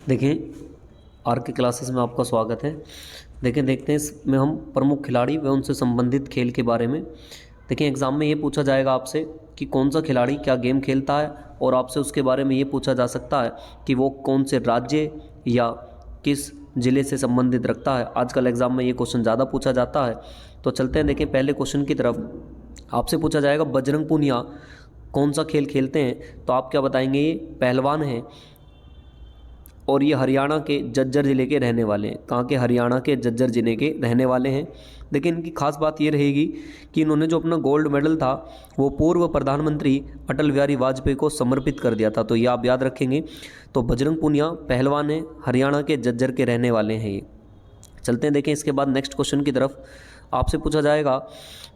देखिए, आर के क्लासेस में आपका स्वागत है। देखिए, देखते हैं इसमें हम प्रमुख खिलाड़ी व उनसे संबंधित खेल के बारे में। देखिए, एग्ज़ाम में ये पूछा जाएगा आपसे कि कौन सा खिलाड़ी क्या गेम खेलता है, और आपसे उसके बारे में ये पूछा जा सकता है कि वो कौन से राज्य या किस ज़िले से संबंधित रखता है। आजकल एग्ज़ाम में ये क्वेश्चन ज़्यादा पूछा जाता है। तो चलते हैं, देखिए पहले क्वेश्चन की तरफ। आपसे पूछा जाएगा बजरंग पूनिया कौन सा खेल खेलते हैं, तो आप क्या बताएंगे? ये पहलवान हैं और ये हरियाणा के झज्जर ज़िले के रहने वाले हैं। कहाँ के? हरियाणा के झज्जर ज़िले के रहने वाले हैं। लेकिन इनकी खास बात ये रहेगी कि इन्होंने जो अपना गोल्ड मेडल था वो पूर्व प्रधानमंत्री अटल बिहारी वाजपेयी को समर्पित कर दिया था। तो ये आप याद रखेंगे। तो बजरंग पूनिया पहलवान है, हरियाणा के झज्जर के रहने वाले हैं ये। चलते हैं, देखें इसके बाद नेक्स्ट क्वेश्चन की तरफ। आपसे पूछा जाएगा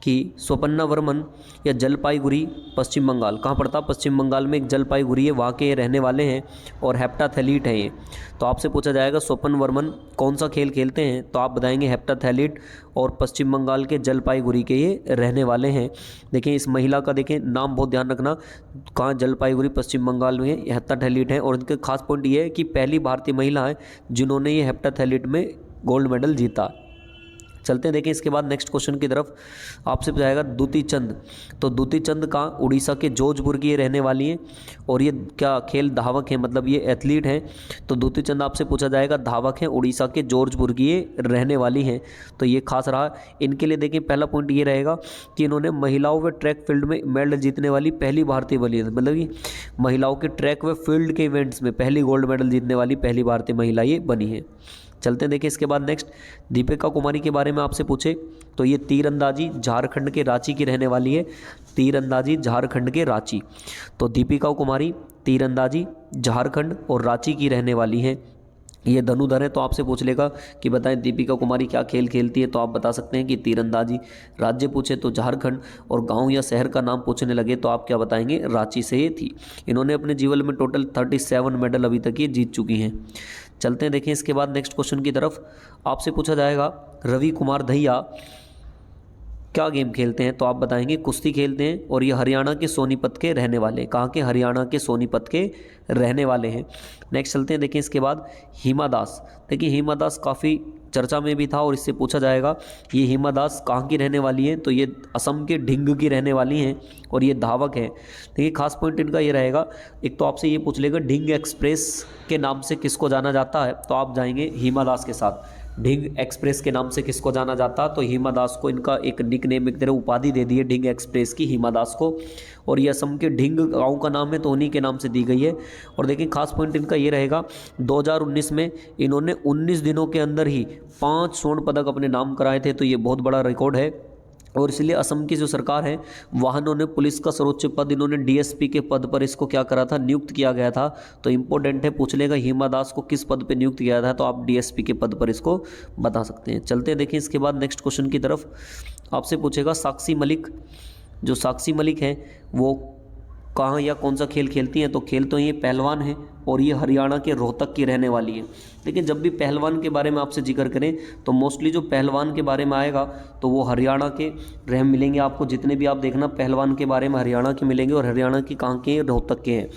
कि स्वपन्ना वर्मन या जलपाईगुड़ी पश्चिम बंगाल कहाँ पड़ता? पश्चिम बंगाल में एक जलपाईगुड़ी है, वहाँ के रहने वाले हैं और हेप्टाथैलीट हैं ये। तो आपसे पूछा जाएगा स्वपन वर्मन कौन सा खेल खेलते हैं, तो आप बताएंगे हेप्टाथैलीट, और पश्चिम बंगाल के जलपाईगुड़ी के ये रहने वाले हैं। देखिए इस महिला का देखें नाम बहुत ध्यान रखना, कहाँ? जलपाईगुड़ी पश्चिम बंगाल में हेप्टाथैलीट हैं। और इनके खास पॉइंट ये है कि पहली भारतीय महिला है जिन्होंने ये हेप्टाथैलीट में गोल्ड मेडल जीता। चलते हैं, देखें इसके बाद नेक्स्ट क्वेश्चन की तरफ। आपसे पूछाएगा दूती चंद। तो दूती चंद का उड़ीसा के जोधपुर की ये रहने वाली हैं, और ये क्या खेल? धावक हैं, मतलब ये एथलीट हैं। तो दूती चंद आपसे पूछा जाएगा धावक हैं, उड़ीसा के जोधपुर की ये रहने वाली हैं। तो ये खास रहा इनके लिए। देखें पहला पॉइंट ये रहेगा कि इन्होंने महिलाओं व ट्रैक फील्ड में मेडल जीतने वाली पहली भारतीय बनी है, मतलब कि महिलाओं के ट्रैक व फील्ड के इवेंट्स में पहली गोल्ड मेडल जीतने वाली पहली भारतीय महिला ये बनी है। चलते हैं, देखिए इसके बाद नेक्स्ट दीपिका कुमारी के बारे में आपसे पूछे तो ये तीरंदाजी झारखंड के रांची की रहने वाली है। तीरंदाजी झारखंड के रांची। तो दीपिका कुमारी तीरंदाजी झारखंड और रांची की रहने वाली हैं। ये धनुधर है, तो आपसे पूछ लेगा कि बताएं दीपिका कुमारी क्या खेल खेलती है, तो आप बता सकते हैं कि तीरंदाजी। राज्य पूछे तो झारखंड, और गांव या शहर का नाम पूछने लगे तो आप क्या बताएंगे? रांची से ये थी। इन्होंने अपने जीवन में टोटल 37 मेडल अभी तक ये जीत चुकी हैं। चलते हैं, देखें इसके बाद नेक्स्ट क्वेश्चन की तरफ। आपसे पूछा जाएगा रवि कुमार दहिया क्या गेम खेलते हैं, तो आप बताएंगे कुश्ती खेलते हैं, और ये हरियाणा के सोनीपत के रहने वाले हैं। कहाँ के? हरियाणा के सोनीपत के रहने वाले हैं। नेक्स्ट चलते हैं, देखें इसके बाद हिमा दास। देखिए हिमा दास काफ़ी चर्चा में भी था, और इससे पूछा जाएगा ये हिमा दास कहाँ की रहने वाली हैं, तो ये असम के ढिंग की रहने वाली हैं, और ये धावक हैं। देखिए खास पॉइंट इनका ये रहेगा, एक तो आपसे ये पूछ लेगा ढिंग एक्सप्रेस के नाम से किसको जाना जाता है, तो आप जाएंगे हिमा दास के साथ। ढिंग एक्सप्रेस के नाम से किसको जाना जाता, तो हिमा दास को इनका एक निक नेम, एक तरह उपाधि दे दी है ढिंग एक्सप्रेस की हिमा दास को। और ये असम के ढिंग गांव का नाम है, तो उन्हीं के नाम से दी गई है। और देखिए खास पॉइंट इनका ये रहेगा 2019 में इन्होंने 19 दिनों के अंदर ही 5 स्वर्ण पदक अपने नाम कराए थे, तो ये बहुत बड़ा रिकॉर्ड है। और इसलिए असम की जो सरकार है वहाँ इन्होंने पुलिस का सर्वोच्च पद, इन्होंने डीएसपी के पद पर इसको क्या करा था? नियुक्त किया गया था। तो इंपॉर्टेंट है, पूछ लेगा हिमा दास को किस पद पे नियुक्त किया था, तो आप डीएसपी के पद पर इसको बता सकते हैं। चलते हैं, देखिए इसके बाद नेक्स्ट क्वेश्चन की तरफ। आपसे पूछेगा साक्षी मलिक। जो साक्षी मलिक है वो कहाँ या कौन सा खेल खेलती हैं, तो खेल तो ये पहलवान है, और ये हरियाणा के रोहतक की रहने वाली है। लेकिन जब भी पहलवान के बारे में आपसे जिक्र करें तो मोस्टली जो पहलवान के बारे में आएगा तो वो हरियाणा के रह मिलेंगे आपको। जितने भी आप देखना पहलवान के बारे में हरियाणा के मिलेंगे, और हरियाणा की कहाँ के? रोहतक के हैं।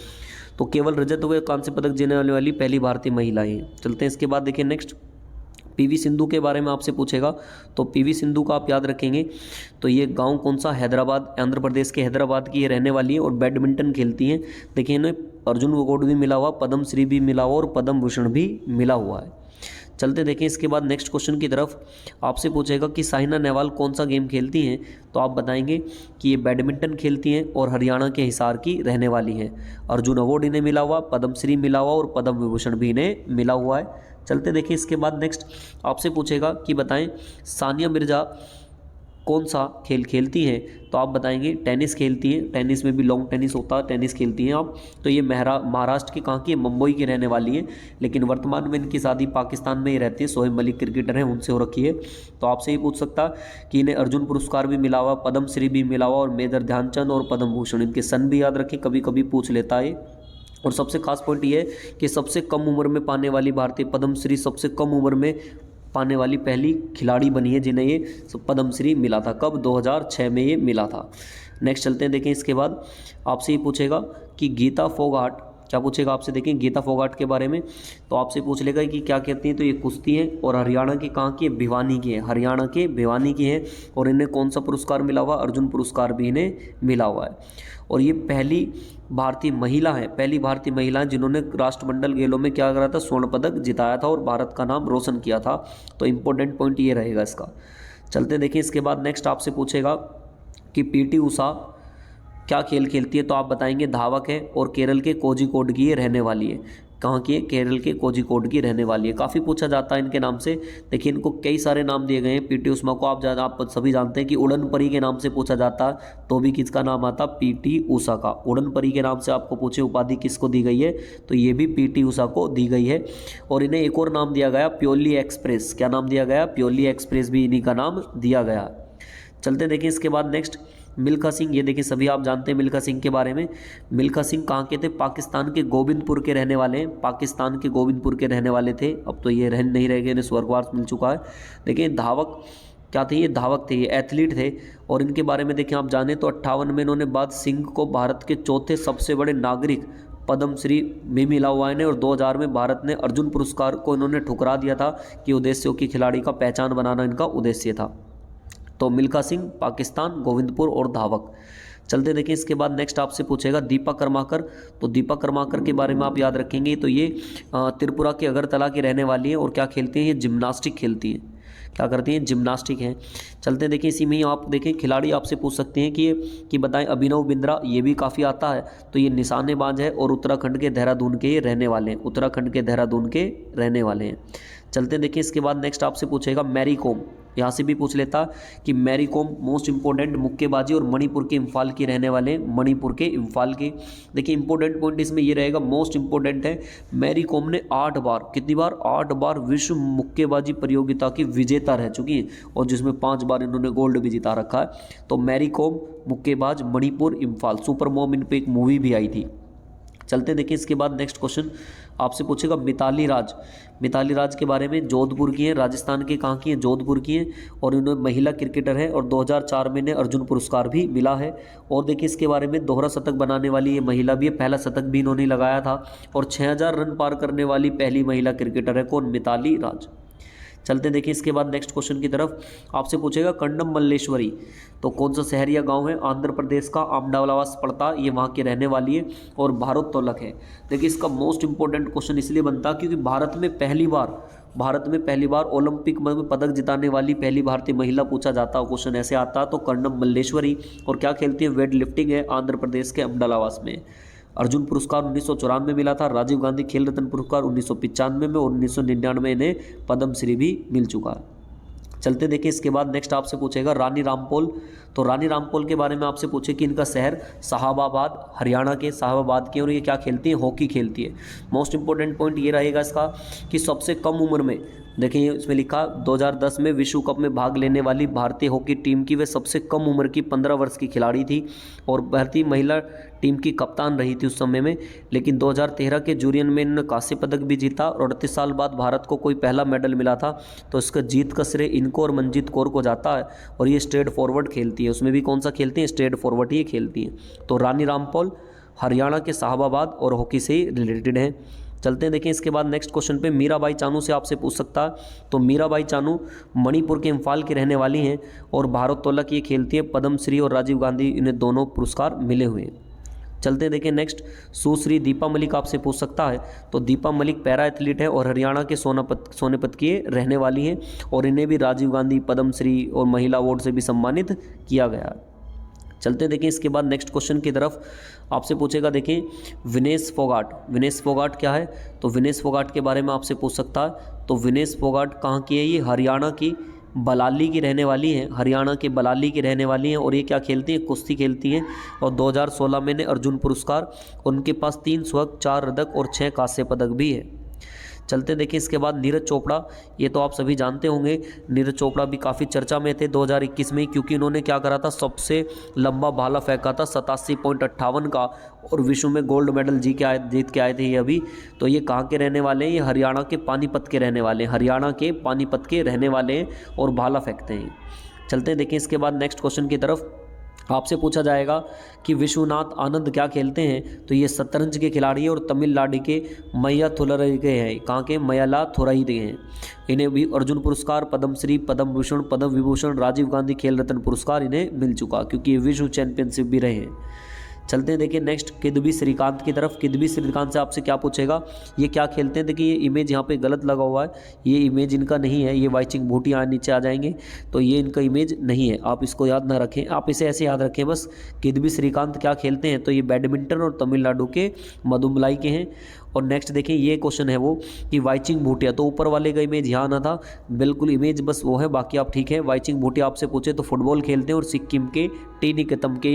तो केवल रजत व कांस्य पदक जीतने वाली पहली भारतीय महिला है। चलते हैं इसके बाद, देखिए नेक्स्ट पीवी सिंधु के बारे में आपसे पूछेगा। तो पीवी सिंधु का आप याद रखेंगे, तो ये गांव कौन सा? हैदराबाद, आंध्र प्रदेश के हैदराबाद की ये रहने वाली है, और बैडमिंटन खेलती हैं। देखिए इन्हें अर्जुन अवार्ड भी मिला हुआ, पद्म श्री भी मिला हुआ, और पद्म भूषण भी मिला हुआ है। चलते देखें इसके बाद नेक्स्ट क्वेश्चन की तरफ। आपसे पूछेगा कि साइना नेहवाल कौन सा गेम खेलती हैं, तो आप बताएंगे कि ये बैडमिंटन खेलती हैं, और हरियाणा के हिसार की रहने वाली हैं। अर्जुन अवार्ड इन्हें मिला हुआ, पद्मश्री मिला हुआ, और पद्म विभूषण भी इन्हें मिला हुआ है। चलते देखिए इसके बाद नेक्स्ट आपसे पूछेगा कि बताएं सानिया मिर्जा कौन सा खेल खेलती हैं, तो आप बताएंगे टेनिस खेलती हैं। टेनिस में भी लॉन्ग टेनिस होता है, टेनिस खेलती हैं आप। तो ये महाराष्ट्र की कहाँ की है? मुंबई की रहने वाली है, लेकिन वर्तमान में इनकी शादी पाकिस्तान में ही रहती है। शोएब मलिक क्रिकेटर हैं, उनसे हो रखी है। तो आपसे ये पूछ सकता कि इन्हें अर्जुन पुरस्कार भी मिला हुआ, पद्मश्री भी मिला हुआ, और मेजर ध्यानचंद और पद्म भूषण, इनके सन भी याद रखें, कभी कभी पूछ लेता है। और सबसे खास पॉइंट ये है कि सबसे कम उम्र में पाने वाली भारतीय पद्मश्री, सबसे कम उम्र में पाने वाली पहली खिलाड़ी बनी है जिन्हें ये पद्मश्री मिला था। कब? 2006 में ये मिला था। नेक्स्ट चलते हैं, देखें इसके बाद आपसे ये पूछेगा कि गीता फोगाट क्या पूछेगा आपसे, देखिए गीता फोगाट के बारे में, तो आपसे पूछ लेगा कि क्या कहती हैं, तो ये कुश्ती है और हरियाणा की कहाँ की है, भिवानी की है, हरियाणा के भिवानी की है। और इन्हें कौन सा पुरस्कार मिला हुआ, अर्जुन पुरस्कार भी इन्हें मिला हुआ है। और ये पहली भारतीय महिला है, पहली भारतीय महिला है जिन्होंने राष्ट्रमंडल खेलों में क्या करा था, स्वर्ण पदक जिताया था और भारत का नाम रोशन किया था। तो इंपॉर्टेंट पॉइंट ये रहेगा इसका। चलते देखिए इसके बाद नेक्स्ट आपसे पूछेगा कि पीटी उषा क्या खेल खेलती है, तो आप बताएंगे धावक है और केरल के कोझिकोड की ये रहने वाली है। कहाँ की है, केरल के कोझिकोड की रहने वाली है। काफ़ी पूछा जाता है इनके नाम से। देखिए इनको कई सारे नाम दिए गए हैं। पीटी उषा को आप सभी जानते हैं कि उड़न परी के नाम से पूछा जाता, तो भी किसका नाम आता, पीटी उषा का। उड़न परी के नाम से आपको पूछे उपाधि किसको दी गई है, तो ये भी पीटी उषा को दी गई है। और इन्हें एक और नाम दिया गया प्योली एक्सप्रेस। क्या नाम दिया गया, प्योली एक्सप्रेस भी इन्हीं का नाम दिया गया। चलते देखिए इसके बाद नेक्स्ट मिल्खा सिंह। ये देखिए सभी आप जानते हैं मिल्खा सिंह के बारे में। मिल्खा सिंह कहाँ के थे, पाकिस्तान के गोविंदपुर के रहने वाले हैं। पाकिस्तान के गोविंदपुर के रहने वाले थे, अब तो ये रह नहीं रह गए, इन्हें स्वर्गवास मिल चुका है। देखिए धावक क्या थे, ये धावक थे, ये एथलीट थे। और इनके बारे में देखें आप जाने तो 58 में इन्होंने बाद सिंह को भारत के चौथे सबसे बड़े नागरिक पद्मश्री भी मिला हुआ है। और 2000 में भारत ने अर्जुन पुरस्कार को इन्होंने ठुकरा दिया था कि उद्देश्यों की खिलाड़ी का पहचान बनाना इनका उद्देश्य था। तो मिल्खा सिंह, पाकिस्तान, गोविंदपुर और धावक। चलते देखिए इसके बाद नेक्स्ट आपसे पूछेगा दीपा कर्माकर। तो दीपा कर्माकर के बारे में आप याद रखेंगे, तो ये त्रिपुरा के अगरतला की रहने वाली है और क्या खेलती हैं, ये जिम्नास्टिक खेलती हैं। क्या करती हैं, जिम्नास्टिक हैं। चलते देखिए इसी में ही आप देखें खिलाड़ी आपसे पूछ सकते हैं कि बताएं अभिनव बिंद्रा, ये भी काफ़ी आता है, तो ये निशानेबाज है और उत्तराखंड के देहरादून के ये रहने वाले हैं, उत्तराखंड के देहरादून के रहने वाले हैं। चलते देखिए इसके बाद नेक्स्ट आपसे पूछेगा मैरी कॉम। यहाँ से भी पूछ लेता कि मैरी कॉम मोस्ट इंपॉर्टेंट मुक्केबाजी और मणिपुर के इम्फाल की रहने वाले, मणिपुर के इम्फाल के। देखिए इंपॉर्टेंट पॉइंट इसमें ये रहेगा, मोस्ट इंपॉर्टेंट है, मैरी कॉम ने 8 बार, कितनी बार, 8 बार विश्व मुक्केबाजी प्रतियोगिता की विजेता रह चुकी हैं और जिसमें 5 बार इन्होंने गोल्ड भी जिता रखा है। तो मैरी कॉम मुक्केबाज, Manipur, Imphal. Super mom in पे एक मूवी भी आई थी। चलते देखिए इसके बाद नेक्स्ट क्वेश्चन आपसे पूछेगा मिताली राज। मिताली राज के बारे में, जोधपुर की है, राजस्थान के कहाँ की है, जोधपुर की है। और इन्होंने महिला क्रिकेटर है और 2004 में इन्हें अर्जुन पुरस्कार भी मिला है। और देखिए इसके बारे में दोहरा शतक बनाने वाली ये महिला भी है, पहला शतक भी इन्होंने लगाया था। और 6000 रन पार करने वाली पहली महिला क्रिकेटर है कौन, मिताली राज। चलते देखिए इसके बाद नेक्स्ट क्वेश्चन की तरफ। आपसे पूछेगा कंडम मल्लेश्वरी, तो कौन सा शहर या गांव है, आंध्र प्रदेश का अहमदाबाद पड़ता, ये वहाँ की रहने वाली है। और भारोत्तोलक है। देखिए इसका मोस्ट इंपॉर्टेंट क्वेश्चन इसलिए बनता क्योंकि भारत में पहली बार ओलंपिक में पदक जिताने वाली पहली भारतीय महिला पूछा जाता, क्वेश्चन ऐसे आता तो कंडम मल्लेश्वरी। और क्या खेलती है, वेट लिफ्टिंग है, आंध्र प्रदेश के अहमदाबाद में। अर्जुन पुरस्कार 1994 में मिला था, राजीव गांधी खेल रत्न पुरस्कार 1995 में और 1999 में इन्हें पद्मश्री भी मिल चुका है। चलते देखिए इसके बाद नेक्स्ट आपसे पूछेगा रानी रामपोल। तो रानी रामपोल के बारे में आपसे पूछे कि इनका शहर साहबाबाद, हरियाणा के साहबाबाद के, और ये क्या खेलती है, हॉकी खेलती है। मोस्ट इंपॉर्टेंट पॉइंट ये रहेगा इसका कि सबसे कम उम्र में, देखिए इसमें लिखा 2010 में विश्व कप में भाग लेने वाली भारतीय हॉकी टीम की वे सबसे कम उम्र की 15 वर्ष की खिलाड़ी थी और भारतीय महिला टीम की कप्तान रही थी उस समय में। लेकिन 2013 के जूरियन में इन्होंने कांस्य पदक भी जीता और 38 साल बाद भारत को कोई पहला मेडल मिला था, तो इसका जीत का श्रेय इनको और मनजीत कौर को जाता है। और ये स्ट्रेट फॉरवर्ड खेलती है, उसमें भी कौन सा खेलती है, स्ट्रेट फॉरवर्ड ही खेलती है। तो रानी रामपोल हरियाणा के साहबाबाद और हॉकी से ही रिलेटेड है। चलते हैं देखिए इसके बाद नेक्स्ट क्वेश्चन पे। मीराबाई चानू से आपसे पूछ सकता है। तो मीराबाई चानू मणिपुर के इम्फाल की रहने वाली हैं और भारोत्तोलक ये खेलती है, पद्मश्री और राजीव गांधी इन्हें दोनों पुरस्कार मिले हुए हैं। चलते देखिए नेक्स्ट, सुश्री दीपा मलिक आपसे पूछ सकता है। तो दीपा मलिक पैरा एथलीट है और हरियाणा के सोनीपत की रहने वाली हैं और इन्हें भी राजीव गांधी, पद्मश्री और महिला अवार्ड से भी सम्मानित किया गया है। चलते देखिए इसके बाद नेक्स्ट क्वेश्चन की तरफ। आपसे पूछेगा देखिए विनेश फोगाट। विनेश फोगाट क्या है, तो विनेश फोगाट के बारे में आपसे पूछ सकता है। तो विनेश फोगाट कहाँ की है, ये हरियाणा की बलाली की रहने वाली हैं, हरियाणा के बलाली की रहने वाली हैं और ये क्या खेलती हैं, कुश्ती खेलती हैं। और 2016 में ने अर्जुन पुरस्कार, उनके पास 3 स्वर्ण, 4 रजत और 6 कांस्य पदक भी है। चलते देखिए इसके बाद नीरज चोपड़ा। ये तो आप सभी जानते होंगे, नीरज चोपड़ा भी काफ़ी चर्चा में थे 2021 में, क्योंकि इन्होंने क्या करा था, सबसे लंबा भाला फेंका था 87.58 का और विश्व में गोल्ड मेडल जीत के आए थे ये अभी। तो ये कहाँ के रहने वाले हैं, ये हरियाणा के पानीपत के रहने वाले हैं, हरियाणा के पानीपत के रहने वाले हैं और भाला फेंकते हैं। चलते देखिए इसके बाद नेक्स्ट क्वेश्चन की तरफ। आपसे पूछा जाएगा कि विश्वनाथ आनंद क्या खेलते हैं, तो ये शतरंज के खिलाड़ी हैं और तमिलनाडु के मय्याथुरई के हैं। कहाँ के? मय्यालाथुरई के हैं। इन्हें भी अर्जुन पुरस्कार, पद्मश्री, पद्म भूषण, पद्म विभूषण, राजीव गांधी खेल रत्न पुरस्कार इन्हें मिल चुका, क्योंकि ये विश्व चैंपियनशिप भी रहे हैं। चलते हैं देखिए नेक्स्ट किदबी श्रीकांत की तरफ। किदबी श्रीकांत से आपसे क्या पूछेगा, ये क्या खेलते हैं? देखिए ये इमेज यहाँ पे गलत लगा हुआ है, ये इमेज इनका नहीं है, ये वाइचिंग भूटिया नीचे आ जाएंगे, तो ये इनका इमेज नहीं है, आप इसको याद ना रखें, आप इसे ऐसे याद रखें बस। किदबी श्रीकांत क्या खेलते हैं, तो ये बैडमिंटन और तमिलनाडु के मदुमलाई के हैं। और नेक्स्ट देखें, ये क्वेश्चन है वो कि वाइचिंग भूटिया, तो ऊपर वाले का इमेज यहाँ आना था, बिल्कुल इमेज बस वो है, बाकी आप ठीक है। वाइचिंग भूटिया आपसे पूछे तो फुटबॉल खेलते हैं और सिक्किम के टी निकेतन के